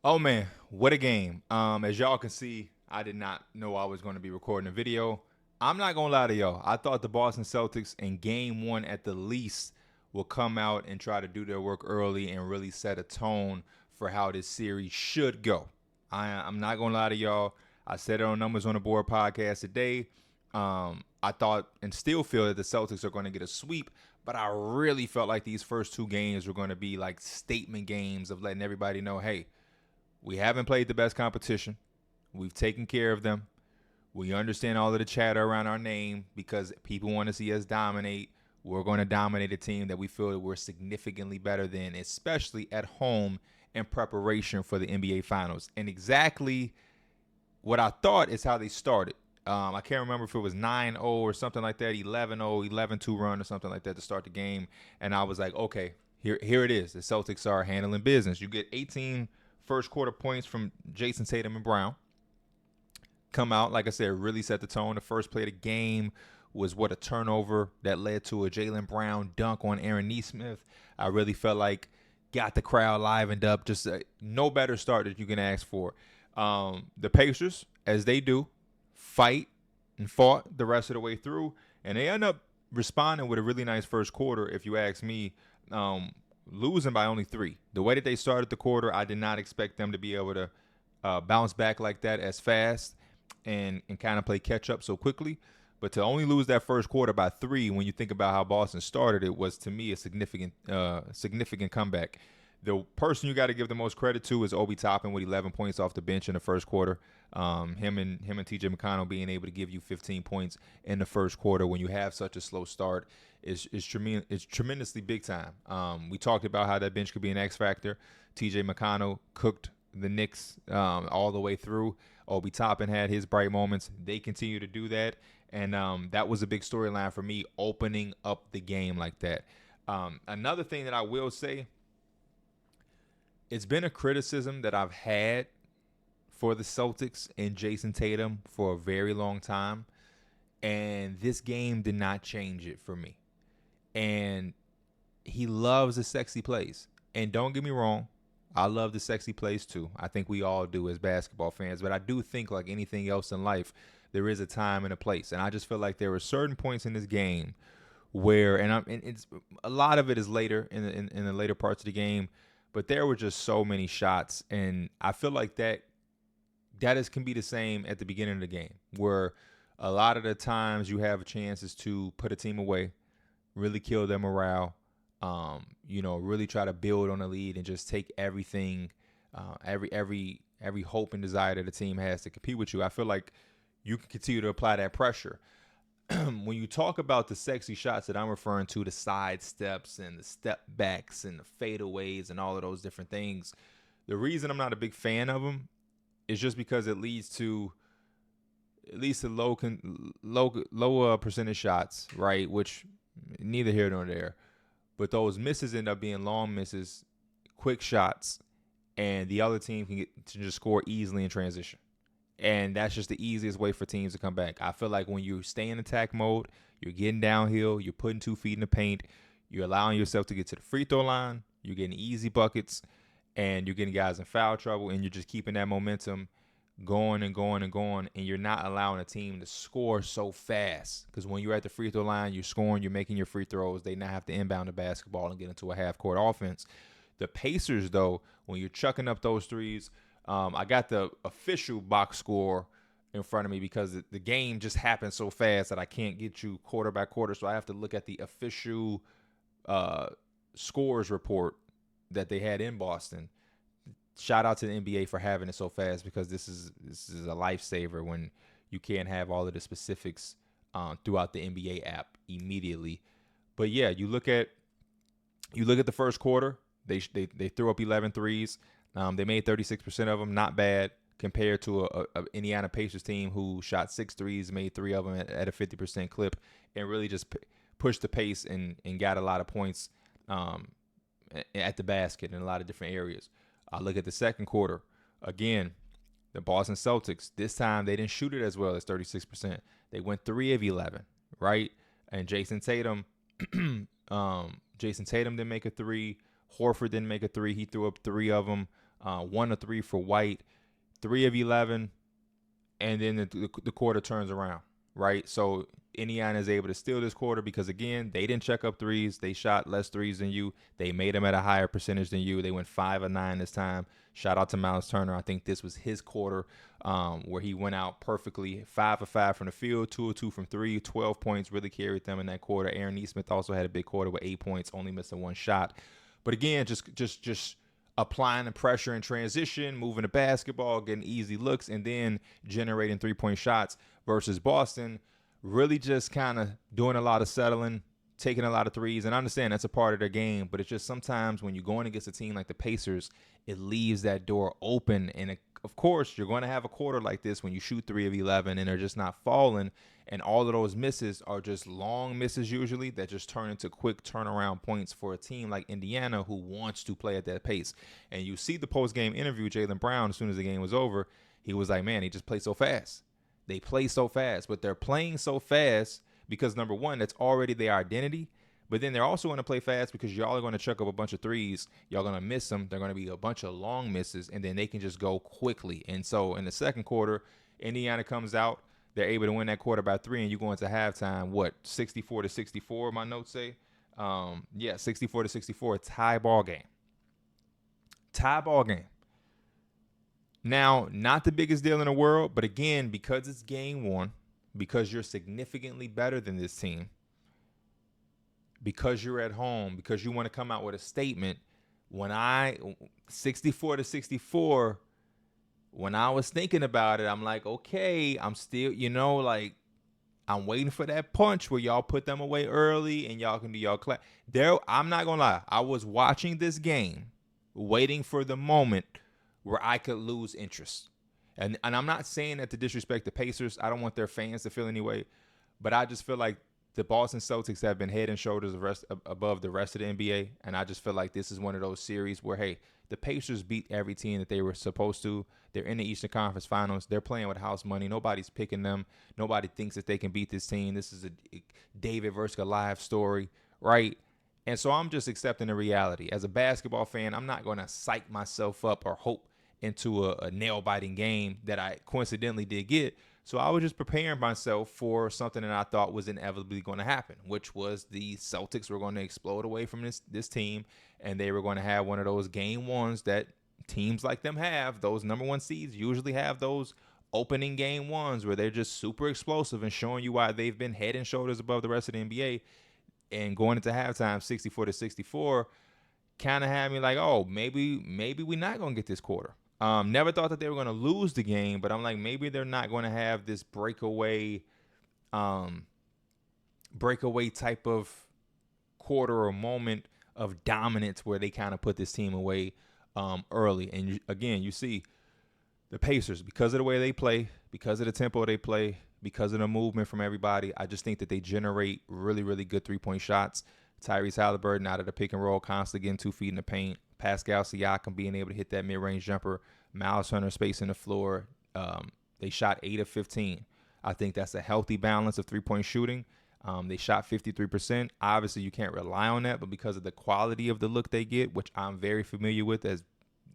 Oh man, what a game. As y'all can see, I did not know I was going to be recording a video. I'm not going to lie to y'all. I thought the Boston Celtics in game one at the least will come out and try to do their work early and really set a tone for how this series should go. I'm not going to lie to y'all. I said it on Numbers on the Board podcast today. I thought and still feel that the Celtics are going to get a sweep, but I really felt like these first two games were going to be like statement games of letting everybody know, hey, we haven't played the best competition. We've taken care of them. We understand all of the chatter around our name because people want to see us dominate. We're going to dominate a team that we feel that we're significantly better than, especially at home in preparation for the NBA Finals. And exactly what I thought is how they started. I can't remember if it was 9-0 or something like that, 11-0, 11-2 run or something like that to start the game. And I was like, okay, here it is. The Celtics are handling business. You get 18 first quarter points from Jason Tatum and Brown. Come out, like I said, really set the tone. The first play of the game was a turnover that led to a Jaylen Brown dunk on Aaron Nesmith. I really felt like got the crowd livened up. Just no better start that you can ask for. The Pacers, as they do, fight and fought the rest of the way through, and they end up responding with a really nice first quarter. If you ask me, losing by only 3. The way that they started the quarter, I did not expect them to be able to bounce back like that as fast and kind of play catch up so quickly. But to only lose that first quarter by 3, when you think about how Boston started, it was to me a significant comeback. The person you got to give the most credit to is Obi Toppin with 11 points off the bench in the first quarter. Him and T.J. McConnell being able to give you 15 points in the first quarter when you have such a slow start is tremendously big time. We talked about how that bench could be an X factor. T.J. McConnell cooked the Knicks all the way through. Obi Toppin had his bright moments. They continue to do that, and that was a big storyline for me, opening up the game like that. Another thing that I will say, it's been a criticism that I've had for the Celtics and Jason Tatum for a very long time, and this game did not change it for me. And he loves the sexy plays. And don't get me wrong, I love the sexy plays too. I think we all do as basketball fans, but I do think like anything else in life, there is a time and a place. And I just feel like there were certain points in this game where, and it's a lot of it is later in the later parts of the game, but there were just so many shots, and I feel like can be the same at the beginning of the game, where a lot of the times you have chances to put a team away, really kill their morale, really try to build on a lead and just take everything, every hope and desire that the team has to compete with you. I feel like you can continue to apply that pressure. When you talk about the sexy shots that I'm referring to, the side steps and the step backs and the fadeaways and all of those different things, the reason I'm not a big fan of them is just because it leads to at least a low percentage shots, right? Which neither here nor there. But those misses end up being long misses, quick shots, and the other team can get to just score easily in transition. And that's just the easiest way for teams to come back. I feel like when you stay in attack mode, you're getting downhill, you're putting 2 feet in the paint, you're allowing yourself to get to the free throw line, you're getting easy buckets, and you're getting guys in foul trouble, and you're just keeping that momentum going and going and going, and you're not allowing a team to score so fast. Because when you're at the free throw line, you're scoring, you're making your free throws. They now have to inbound the basketball and get into a half-court offense. The Pacers, though, when you're chucking up those threes, I got the official box score in front of me because the game just happened so fast that I can't get you quarter by quarter. So I have to look at the official scores report that they had in Boston. Shout out to the NBA for having it so fast, because this is a lifesaver when you can't have all of the specifics throughout the NBA app immediately. But yeah, you look at the first quarter. They threw up 11 threes. They made 36% of them. Not bad compared to a Indiana Pacers team who shot 6 threes, made 3 of them at a 50% clip, and really just pushed the pace and got a lot of points at the basket in a lot of different areas. I look at the second quarter. Again, the Boston Celtics, this time they didn't shoot it as well as 36%. They went 3 of 11, right? And Jason Tatum didn't make a 3. Horford didn't make a 3. He threw up 3 of them. 1 of 3 for White, 3 of 11, and then the quarter turns around, right? So Indiana is able to steal this quarter because, again, they didn't check up threes. They shot less threes than you. They made them at a higher percentage than you. They went 5 of 9 this time. Shout out to Miles Turner. I think this was his quarter where he went out perfectly. 5 of 5 from the field, 2 of 2 from 3, 12 points, really carried them in that quarter. Aaron Nesmith also had a big quarter with 8 points, only missing 1 shot. But again, just applying the pressure in transition, moving the basketball, getting easy looks, and then generating 3-point shots versus Boston, really just kind of doing a lot of settling, taking a lot of threes. And I understand that's a part of their game, but it's just sometimes when you're going against a team like the Pacers, it leaves that door open. And of course, you're going to have a quarter like this when you shoot 3 of 11 and they're just not falling. And all of those misses are just long misses usually that just turn into quick turnaround points for a team like Indiana who wants to play at that pace. And you see the post-game interview, Jaylen Brown, as soon as the game was over, he was like, man, he just played so fast. They play so fast, but they're playing so fast because, number one, that's already their identity. But then they're also going to play fast because y'all are going to chuck up a bunch of threes. Y'all going to miss them. They're going to be a bunch of long misses, and then they can just go quickly. And so in the second quarter, Indiana comes out. They're able to win that quarter by 3, and you go into halftime, 64-64, my notes say? 64-64, tie ball game. Tie ball game. Now, not the biggest deal in the world, but again, because it's game 1, because you're significantly better than this team, because you're at home, because you want to come out with a statement, 64-64, when I was thinking about it, I'm like, okay, I'm still, I'm waiting for that punch where y'all put them away early and y'all can do y'all clap. I'm not going to lie. I was watching this game, waiting for the moment where I could lose interest. And I'm not saying that to disrespect the Pacers. I don't want their fans to feel any way. But I just feel like the Boston Celtics have been head and shoulders above the rest of the NBA. And I just feel like this is one of those series where, hey, the Pacers beat every team that they were supposed to. They're in the Eastern Conference Finals. They're playing with house money. Nobody's picking them. Nobody thinks that they can beat this team. This is a David versus Goliath story, right? And so I'm just accepting the reality. As a basketball fan, I'm not going to psych myself up or hope into a nail-biting game that I coincidentally did get. So I was just preparing myself for something that I thought was inevitably going to happen, which was the Celtics were going to explode away from this team, and they were going to have one of those game 1s that teams like them have. Those number 1 seeds usually have those opening game 1s where they're just super explosive and showing you why they've been head and shoulders above the rest of the NBA. And going into halftime, 64-64, kind of had me like, oh, maybe we're not going to get this quarter. Never thought that they were going to lose the game, but I'm like, maybe they're not going to have this breakaway type of quarter or moment of dominance where they kind of put this team away early. And again, you see the Pacers, because of the way they play, because of the tempo they play, because of the movement from everybody, I just think that they generate really, really good 3-point shots. Tyrese Halliburton out of the pick and roll, constantly getting 2 feet in the paint. Pascal Siakam being able to hit that mid-range jumper. Miles Turner spacing the floor. They shot 8 of 15. I think that's a healthy balance of 3-point shooting. They shot 53%. Obviously, you can't rely on that, but because of the quality of the look they get, which I'm very familiar with, as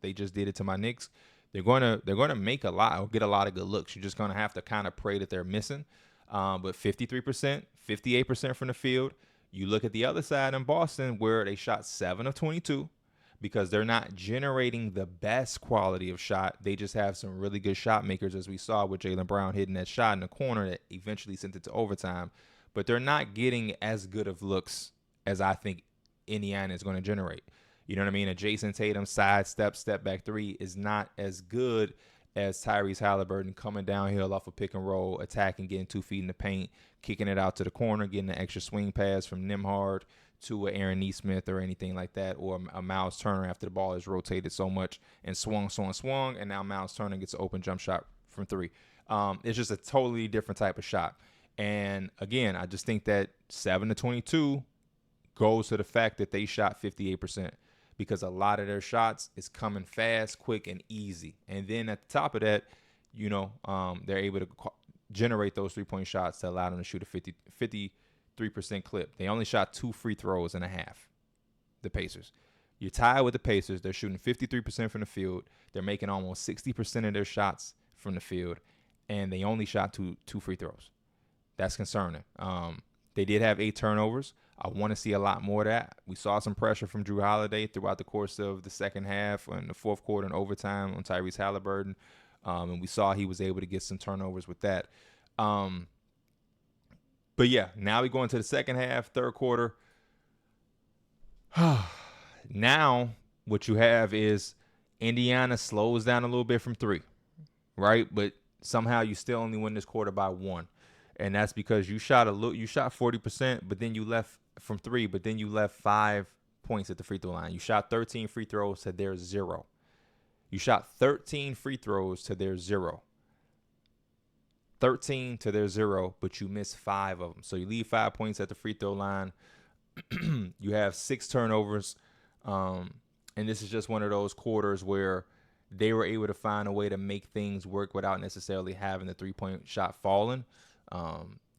they just did it to my Knicks, they're gonna make a lot or get a lot of good looks. You're just gonna have to kind of pray that they're missing. But 53%, 58% from the field. You look at the other side in Boston where they shot 7 of 22 because they're not generating the best quality of shot. They just have some really good shot makers, as we saw with Jaylen Brown hitting that shot in the corner that eventually sent it to overtime. But they're not getting as good of looks as I think Indiana is going to generate. You know what I mean? A Jason Tatum step back 3 is not as good as Tyrese Halliburton coming downhill off a pick and roll, attacking, getting 2 feet in the paint, kicking it out to the corner, getting an extra swing pass from Nembhard to an Aaron Nesmith or anything like that, or a Miles Turner after the ball is rotated so much and swung, and now Miles Turner gets an open jump shot from 3. It's just a totally different type of shot. And again, I just think that 7 to 22 goes to the fact that they shot 58%. Because a lot of their shots is coming fast, quick, and easy. And then at the top of that, they're able to generate those 3-point shots to allow them to shoot a 53% clip. They only shot 2 free throws and a half, the Pacers. You're tied with the Pacers. They're shooting 53% from the field. They're making almost 60% of their shots from the field, and they only shot two free throws. That's concerning. They did have 8 turnovers. I want to see a lot more of that. We saw some pressure from Drew Holiday throughout the course of the second half and the fourth quarter and overtime on Tyrese Halliburton. And we saw he was able to get some turnovers with that. But yeah, now we go into the second half, third quarter. Now what you have is Indiana slows down a little bit from 3, right? But somehow you still only win this quarter by 1. And that's because you shot 40%, but then you left from 3, but then you left 5 points at the free throw line. You shot 13 free throws to their 0. You shot 13 free throws to their 0. 13 to their 0, but you missed 5 of them. So you leave 5 points at the free throw line. You have 6 turnovers. And this is just one of those quarters where they were able to find a way to make things work without necessarily having the 3-point shot falling.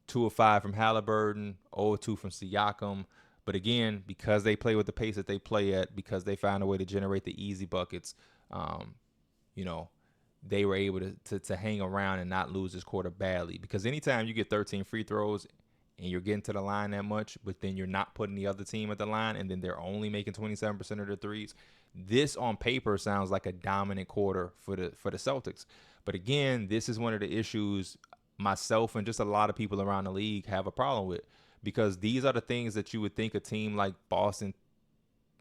2 of 5 from Halliburton, 0 of 2 from Siakam. But again, because they play with the pace that they play at, because they found a way to generate the easy buckets, they were able to hang around and not lose this quarter badly. Because anytime you get 13 free throws and you're getting to the line that much, but then you're not putting the other team at the line, and then they're only making 27% of their threes, this on paper sounds like a dominant quarter for the Celtics. But again, this is one of the issues myself and just a lot of people around the league have a problem with, because these are the things that you would think a team like Boston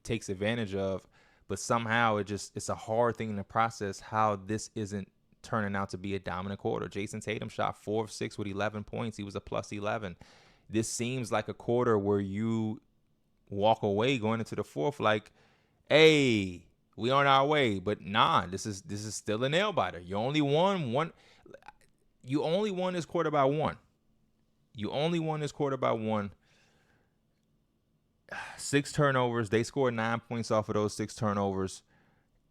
takes advantage of, but somehow it's a hard thing to process how this isn't turning out to be a dominant quarter. Jason Tatum shot 4 of 6 with 11 points. He was a plus 11. This seems like a quarter where you walk away going into the fourth like, hey, we on our way. But nah, this is still a nail biter. You only won this quarter by 1. You only won this quarter by 1. 6 turnovers. They scored 9 points off of those 6 turnovers.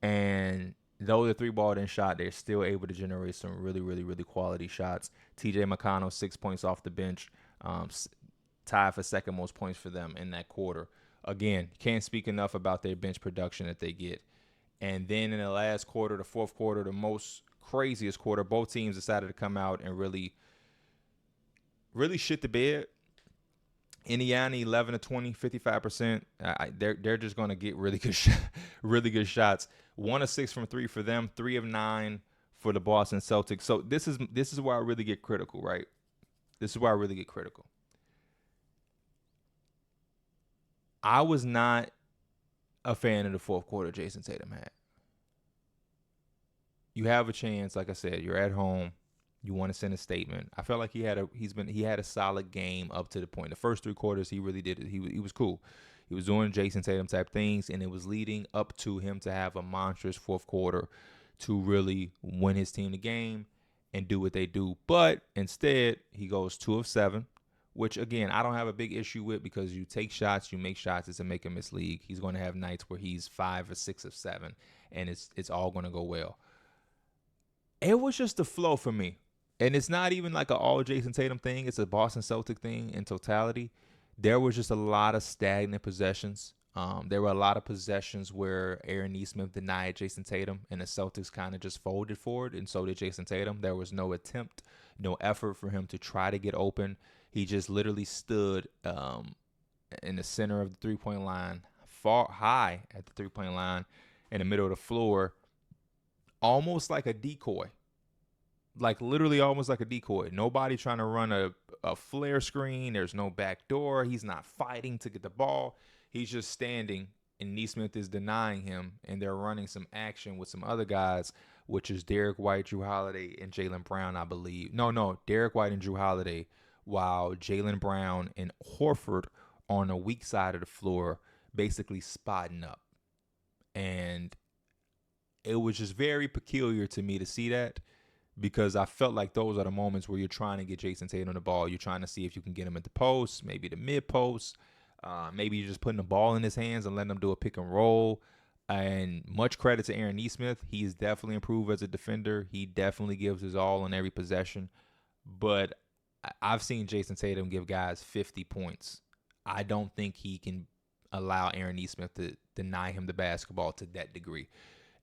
And though the 3-ball didn't shot, they're still able to generate some really, really, really quality shots. TJ McConnell, 6 points off the bench. Tied for second most points for them in that quarter. Again, can't speak enough about their bench production that they get. And then in the last quarter, the fourth quarter, the most craziest quarter, both teams decided to come out and really shit the bed. Indiana 11 of 20, 55%. They're just going to get really good shots. 1 of 6 from 3 for them, 3 of 9 for the Boston Celtics. So this is where I really get critical, right? This is where I really get critical. I was not a fan of the fourth quarter Jason Tatum had. You have a chance, like I said, you're at home. You want to send a statement. I felt like he had a solid game up to the point. The first 3 quarters, he really did it. He was cool. He was doing Jason Tatum type things, and it was leading up to him to have a monstrous fourth quarter to really win his team the game and do what they do. But instead, he goes 2 of 7, which, again, I don't have a big issue with, because you take shots, you make shots. It's a make or miss league. He's going to have nights where he's 5 or 6 of 7, and it's all going to go well. It was just the flow for me. And it's not even like an all Jason Tatum thing. It's a Boston Celtic thing in totality. There was just a lot of stagnant possessions. There were a lot of possessions where Aaron Nesmith denied Jason Tatum, and the Celtics kind of just folded forward, and so did Jason Tatum. There was no attempt, no effort for him to try to get open. He just literally stood in the center of the three-point line, far high at the three-point line, in the middle of the floor, almost like a decoy. Like literally almost like a decoy. Nobody trying to run a flare screen. There's no back door. He's not fighting to get the ball. He's just standing, and Nesmith is denying him, and they're running some action with some other guys, which is Derek White, Drew Holiday, and Jaylen Brown, I believe. No, Derek White and Drew Holiday, while Jaylen Brown and Horford on the weak side of the floor basically spotting up. And it was just very peculiar to me to see that, because I felt like those are the moments where you're trying to get Jason Tatum the ball. You're trying to see if you can get him at the post, maybe the mid post. Maybe you're just putting the ball in his hands and letting him do a pick and roll. And much credit to Aaron Nesmith. He's definitely improved as a defender. He definitely gives his all on every possession. But I've seen Jason Tatum give guys 50 points. I don't think he can allow Aaron Nesmith to deny him the basketball to that degree.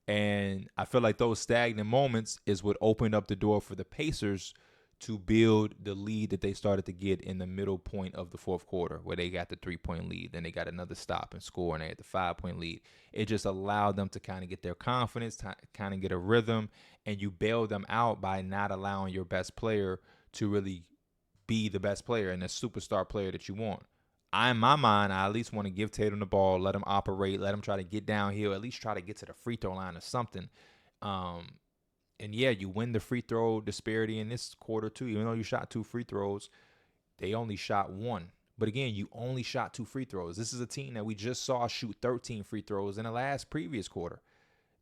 And I feel like those stagnant moments is what opened up the door for the Pacers to build the lead that they started to get in the middle point of the fourth quarter, where they got the 3-point lead, then they got another stop and score, and they had the 5-point lead. It just allowed them to kind of get their confidence, kind of get a rhythm, and you bail them out by not allowing your best player to really be the best player and the superstar player that you want. In my mind, I at least want to give Tatum the ball, let him operate, let him try to get downhill, at least try to get to the free throw line or something. And yeah, you win the free throw disparity in this quarter too. Even though you shot 2 free throws, they only shot 1. But again, you only shot 2 free throws. This is a team that we just saw shoot 13 free throws in the previous quarter.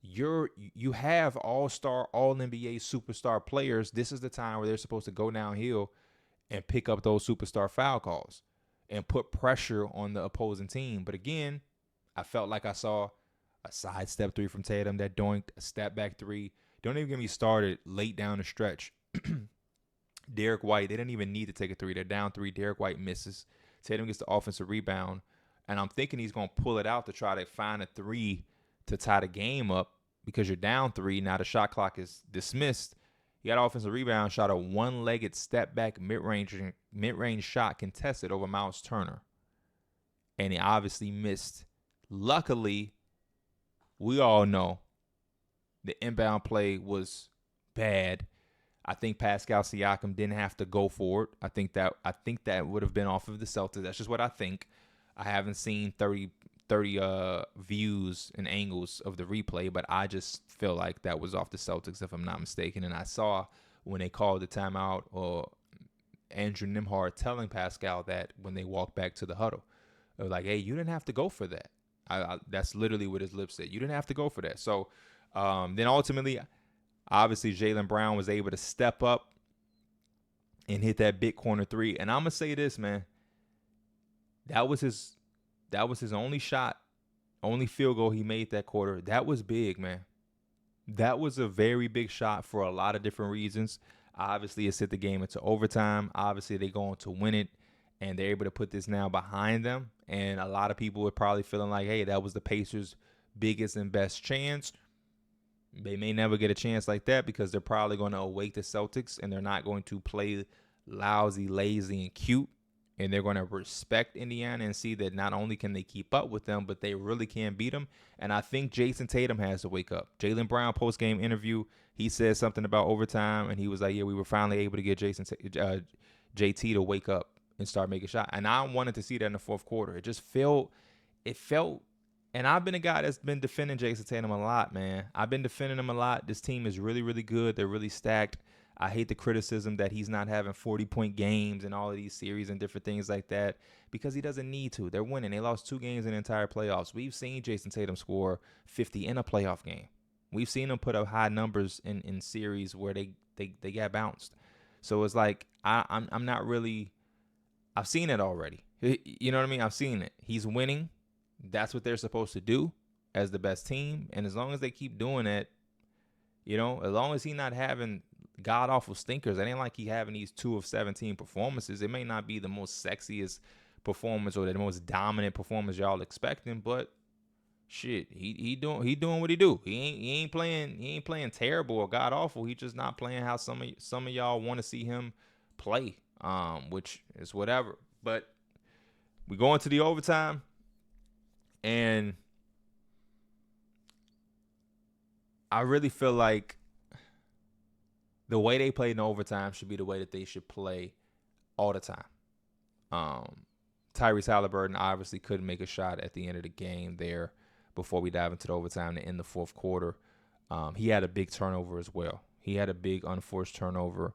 You have all-star, all-NBA superstar players. This is the time where they're supposed to go downhill and pick up those superstar foul calls and put pressure on the opposing team. But again, I felt like I saw a sidestep 3 from Tatum that doinked, a step back 3. Don't even get me started late down the stretch. Derek White, they didn't even need to take a 3. They're down 3. Derek White misses. Tatum gets the offensive rebound. And I'm thinking he's going to pull it out to try to find a 3 to tie the game up because you're down 3. Now the shot clock is dismissed. He got offensive rebound, shot a one-legged step back mid-range shot contested over Miles Turner. And he obviously missed. Luckily, we all know the inbound play was bad. I think Pascal Siakam didn't have to go for it. I think that would have been off of the Celtics. That's just what I think. I haven't seen 30 views and angles of the replay, but I just feel like that was off the Celtics, if I'm not mistaken. And I saw when they called the timeout, or Andrew Nembhard telling Pascal that when they walked back to the huddle. They were like, hey, you didn't have to go for that. That's literally what his lips said. You didn't have to go for that. So then ultimately, obviously, Jaylen Brown was able to step up and hit that big corner 3. And I'm going to say this, man. That was his only shot, only field goal he made that quarter. That was big, man. That was a very big shot for a lot of different reasons. Obviously, it set the game into overtime. Obviously, they're going to win it, and they're able to put this now behind them. And a lot of people are probably feeling like, hey, that was the Pacers' biggest and best chance. They may never get a chance like that because they're probably going to awake the Celtics, and they're not going to play lousy, lazy, and cute. And they're going to respect Indiana and see that not only can they keep up with them, but they really can beat them. And I think Jason Tatum has to wake up. Jaylen Brown post-game interview, he said something about overtime, and he was like, yeah, we were finally able to get JT to wake up and start making shots. And I wanted to see that in the fourth quarter. It felt, and I've been a guy that's been defending Jason Tatum a lot, man. I've been defending him a lot. This team is really, really good. They're really stacked. I hate the criticism that he's not having 40-point games and all of these series and different things like that because he doesn't need to. They're winning. They lost 2 games in the entire playoffs. We've seen Jason Tatum score 50 in a playoff game. We've seen him put up high numbers in series where they got bounced. So it's like I'm not really – I've seen it already. You know what I mean? I've seen it. He's winning. That's what they're supposed to do as the best team. And as long as they keep doing it, you know, as long as he's not having – god-awful stinkers. It ain't like he having these 2 of 17 performances. It may not be the most sexiest performance or the most dominant performance y'all expecting, but shit, he doing what he do. He ain't playing terrible or god-awful. He just not playing how some of y'all want to see him play, which is whatever. But we go into the overtime, and I really feel like the way they play in overtime should be the way that they should play all the time. Tyrese Halliburton obviously couldn't make a shot at the end of the game there before we dive into the overtime to end the fourth quarter. He had a big turnover as well. He had a big unforced turnover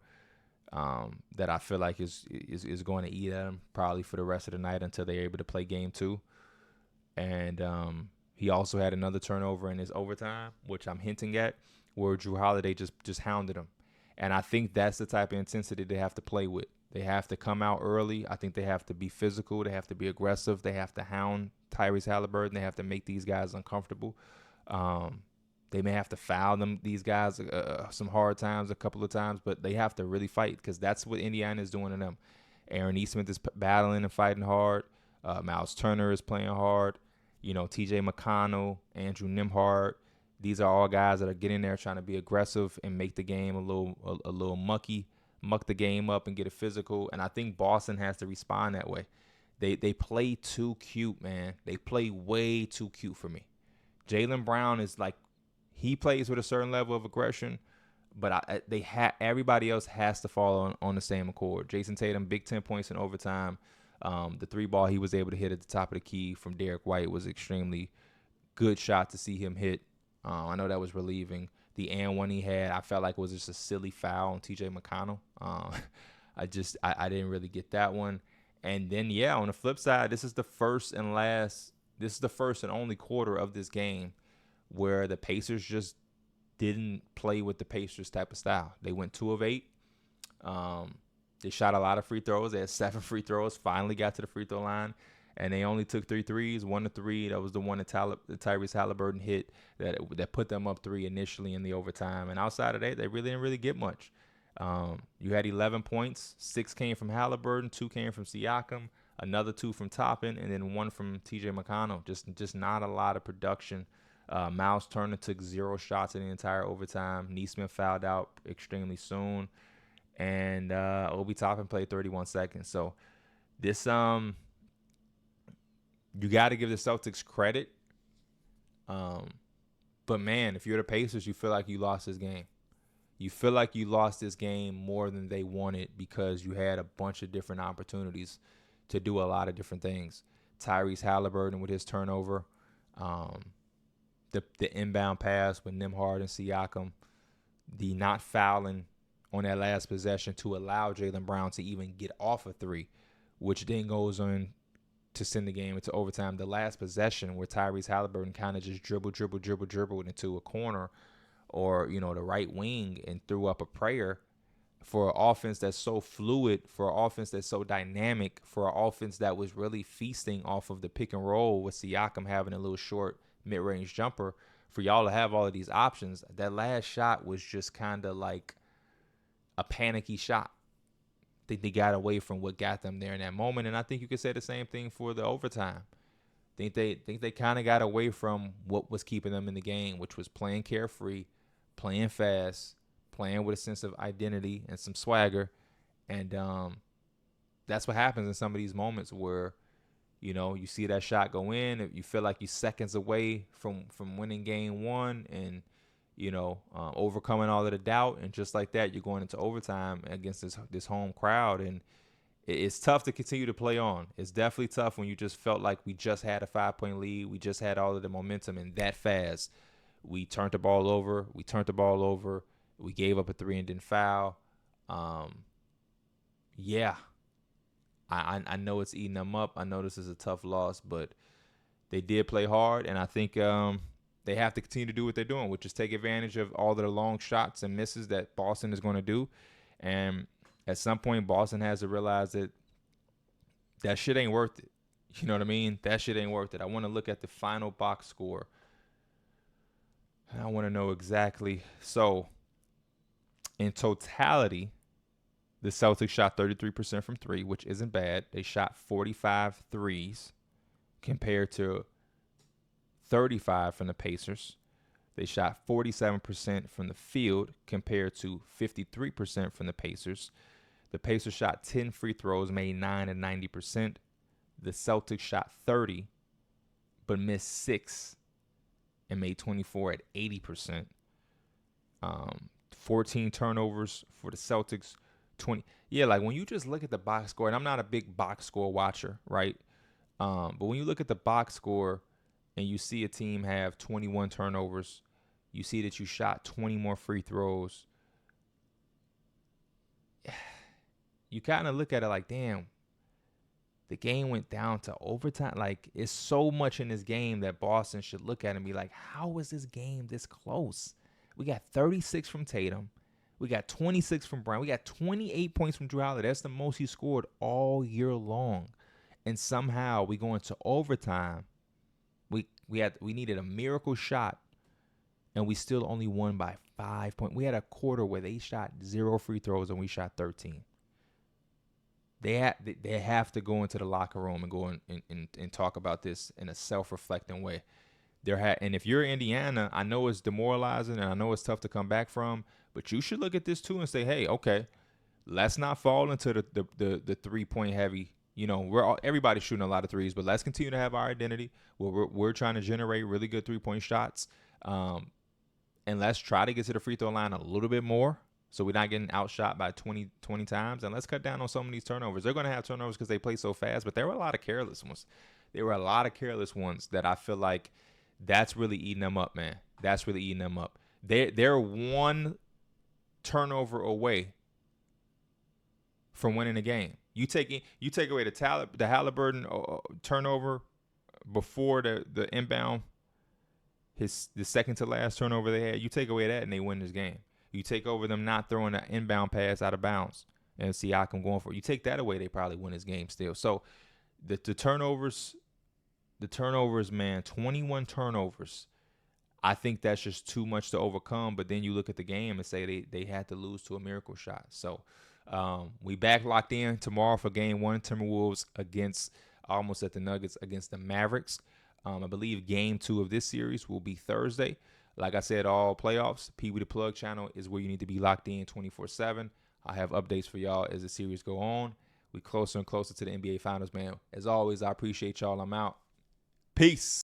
that I feel like is going to eat at him probably for the rest of the night until they're able to play game 2. And he also had another turnover in his overtime, which I'm hinting at, where Drew Holiday just hounded him. And I think that's the type of intensity they have to play with. They have to come out early. I think they have to be physical. They have to be aggressive. They have to hound Tyrese Halliburton. They have to make these guys uncomfortable. They may have to foul these guys some hard times a couple of times, but they have to really fight because that's what Indiana is doing to them. Aaron Nesmith is battling and fighting hard. Miles Turner is playing hard. T.J. McConnell, Andrew Nembhard. These are all guys that are getting there trying to be aggressive and make the game a little mucky, muck the game up and get it physical. And I think Boston has to respond that way. They play too cute, man. They play way too cute for me. Jaylen Brown is like, he plays with a certain level of aggression, but everybody else has to fall on the same accord. Jason Tatum, big 10 points in overtime. The 3-ball he was able to hit at the top of the key from Derek White was extremely good shot to see him hit. I know that was relieving. The and one he had, I felt like it was just a silly foul on T.J. McConnell. I didn't really get that one. And then, on the flip side, this is the first and only quarter of this game where the Pacers just didn't play with the Pacers type of style. They went 2 of 8. They shot a lot of free throws. They had 7 free throws, finally got to the free throw line, and they only took 3 threes, 1 of 3. That was the one that Tyrese Halliburton hit that put them up 3 initially in the overtime. And outside of that, they really didn't get much. You had 11 points. 6 came from Halliburton, 2 came from Siakam, another 2 from Toppin, and then 1 from T.J. McConnell. Just not a lot of production. Miles Turner took 0 shots in the entire overtime. Nesmith fouled out extremely soon. And Obi Toppin played 31 seconds. So this, you got to give the Celtics credit. But, man, if you're the Pacers, you feel like you lost this game. You feel like you lost this game more than they wanted because you had a bunch of different opportunities to do a lot of different things. Tyrese Halliburton with his turnover, the inbound pass with Nembhard and Siakam, the not fouling on that last possession to allow Jaylen Brown to even get off a 3, which then goes on to send the game into overtime. The last possession where Tyrese Halliburton kind of just dribbled into a corner or, the right wing and threw up a prayer for an offense that's so fluid, for an offense that's so dynamic, for an offense that was really feasting off of the pick and roll with Siakam having a little short mid-range jumper. For y'all to have all of these options, that last shot was just kind of like a panicky shot. I think they got away from what got them there in that moment, and I think you could say the same thing for the overtime. I think they kind of got away from what was keeping them in the game, which was playing carefree, playing fast, playing with a sense of identity and some swagger, and that's what happens in some of these moments where, you see that shot go in, you feel like you're seconds away from winning game 1, and overcoming all of the doubt, and just like that, you're going into overtime against this home crowd, and it's tough to continue to play on. It's definitely tough when you just felt like we just had a 5-point lead, we just had all of the momentum, and that fast, we turned the ball over, we gave up a 3 and didn't foul. I know it's eating them up. I know this is a tough loss, but they did play hard, and I think they have to continue to do what they're doing, which is take advantage of all of the long shots and misses that Boston is going to do. And at some point, Boston has to realize that shit ain't worth it. You know what I mean? That shit ain't worth it. I want to look at the final box score. I want to know exactly. So, in totality, the Celtics shot 33% from 3, which isn't bad. They shot 45 threes compared to 35 from the Pacers. They shot 47% from the field compared to 53% from the Pacers. The Pacers shot 10 free throws, made 9 at 90%. The Celtics shot 30, but missed 6 and made 24 at 80%. 14 turnovers for the Celtics, 20. Yeah, like when you just look at the box score, and I'm not a big box score watcher, right? But when you look at the box score and you see a team have 21 turnovers, you see that you shot 20 more free throws, you kind of look at it like, damn, the game went down to overtime. Like, it's so much in this game that Boston should look at and be like, how is this game this close? We got 36 from Tatum. We got 26 from Brown. We got 28 points from Drew Holiday. That's the most he scored all year long. And somehow we go into overtime. We needed a miracle shot, and we still only won by 5 points. We had a quarter where they shot 0 free throws and we shot 13. they have to go into the locker room and go and talk about this in a self-reflecting way. And if you're Indiana, I know it's demoralizing and I know it's tough to come back from, but you should look at this too and say, hey, okay, let's not fall into the 3-point heavy. Everybody's shooting a lot of threes, but let's continue to have our identity where we're trying to generate really good 3-point shots. And let's try to get to the free throw line a little bit more so we're not getting outshot by 20 times. And let's cut down on some of these turnovers. They're going to have turnovers because they play so fast, but there were a lot of careless ones. There were a lot of careless ones that I feel like that's really eating them up, man. That's really eating them up. They're one turnover away from winning the game. You take away the Halliburton turnover before the inbound, the second to last turnover they had. You take away that and they win this game. You take over them not throwing an inbound pass out of bounds and Siakam going for it. You take that away, they probably win this game still. So the turnovers, man, 21 turnovers. I think that's just too much to overcome. But then you look at the game and say they had to lose to a miracle shot. So we back locked in tomorrow for game 1. Timberwolves almost at the Nuggets against the Mavericks. I believe game 2 of this series will be Thursday. Like I said, all playoffs, Pee Wee the Plug channel is where you need to be locked in 24/7. I have updates for y'all as the series go on. We closer and closer to the NBA Finals, man. As always, I appreciate y'all. I'm out. Peace.